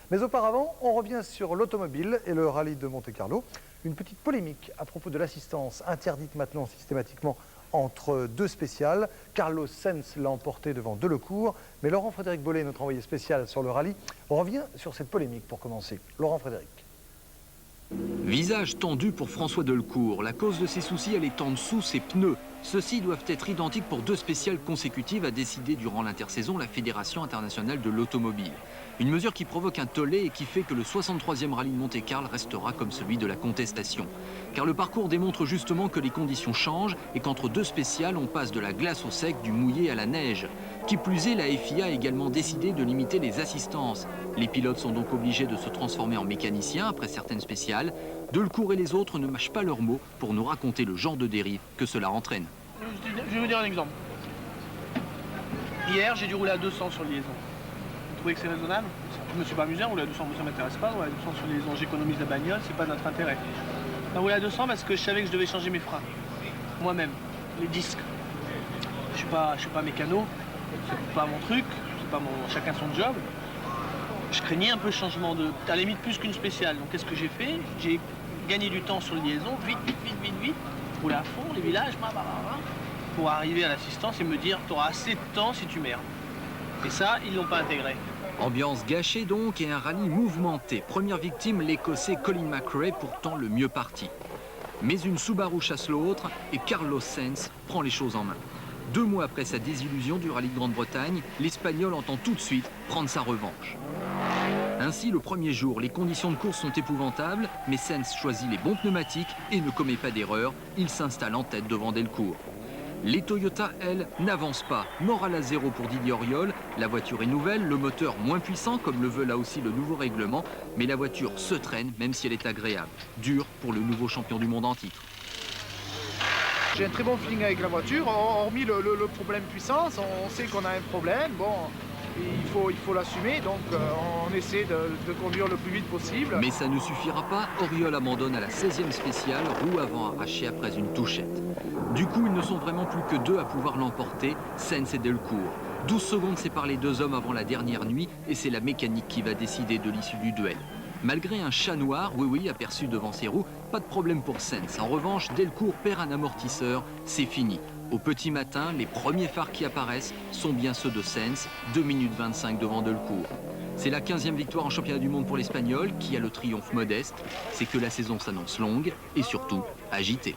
Mais auparavant, on revient sur l'automobile et le rallye de Monte-Carlo. Une petite polémique à propos de l'assistance interdite maintenant systématiquement entre deux spéciales. Carlos Sainz l'a emporté devant Delecourt, mais Laurent-Frédéric Bollet, notre envoyé spécial sur le rallye, revient sur cette polémique pour commencer. Laurent-Frédéric. Visage tendu pour François Delecourt. La cause de ses soucis, elle est en dessous, ses pneus. Ceux-ci doivent être identiques pour deux spéciales consécutives, a décidé durant l'intersaison la Fédération internationale de l'automobile. Une mesure qui provoque un tollé et qui fait que le 63e rallye de Monte-Carlo restera comme celui de la contestation. Car le parcours démontre justement que les conditions changent et qu'entre deux spéciales, on passe de la glace au sec, du mouillé à la neige. Qui plus est, la FIA a également décidé de limiter les assistances. Les pilotes sont donc obligés de se transformer en mécaniciens après certaines spéciales. Delecourt et les autres ne mâchent pas leurs mots pour nous raconter le genre de dérive que cela entraîne. Je vais vous dire un exemple. Hier, j'ai dû rouler à 200 sur liaison. Vous trouvez que c'est raisonnable? Je me suis pas amusé à rouler à 200, moi ça m'intéresse pas. Rouler à 200 sur liaison, j'économise la bagnole, c'est pas notre intérêt. J'ai roulé à 200 parce que je savais que je devais changer mes freins. Moi-même, les disques. Je suis pas mécano, c'est pas mon truc, c'est pas mon... chacun son job. Je craignais un peu le changement de... à la limite plus qu'une spéciale. Donc qu'est-ce que j'ai fait? J'ai gagné du temps sur le liaison, vite. Rouler à fond, les villages, pour arriver à l'assistance et me dire t'auras assez de temps si tu merdes. Et ça, ils l'ont pas intégré. Ambiance gâchée donc et un rallye mouvementé. Première victime, l'Écossais Colin McRae, pourtant le mieux parti. Mais une Subaru chasse l'autre et Carlos Sainz prend les choses en main. 2 mois après sa désillusion du rallye de Grande-Bretagne, l'Espagnol entend tout de suite prendre sa revanche. Ainsi, le premier jour, les conditions de course sont épouvantables, mais Sainz choisit les bons pneumatiques et ne commet pas d'erreur. Il s'installe en tête devant Delecourt. Les Toyota, elles, n'avancent pas. Morale à zéro pour Didier Auriol. La voiture est nouvelle, le moteur moins puissant, comme le veut là aussi le nouveau règlement. Mais la voiture se traîne, même si elle est agréable. Dur pour le nouveau champion du monde en titre. J'ai un très bon feeling avec la voiture, hormis le problème puissance, on sait qu'on a un problème, bon, il faut l'assumer, donc on essaie de conduire le plus vite possible. Mais ça ne suffira pas, Auriol abandonne à la 16e spéciale, roue avant arrachée après une touchette. Du coup, ils ne sont vraiment plus que 2 à pouvoir l'emporter, Sainz et Delecourt. 12 secondes séparent les 2 hommes avant la dernière nuit, et c'est la mécanique qui va décider de l'issue du duel. Malgré un chat noir, oui, aperçu devant ses roues, pas de problème pour Sainz. En revanche, Delecourt perd un amortisseur, c'est fini. Au petit matin, les premiers phares qui apparaissent sont bien ceux de Sainz, 2 minutes 25 devant Delecourt. C'est la 15e victoire en championnat du monde pour l'Espagnol, qui a le triomphe modeste. C'est que la saison s'annonce longue et surtout agitée.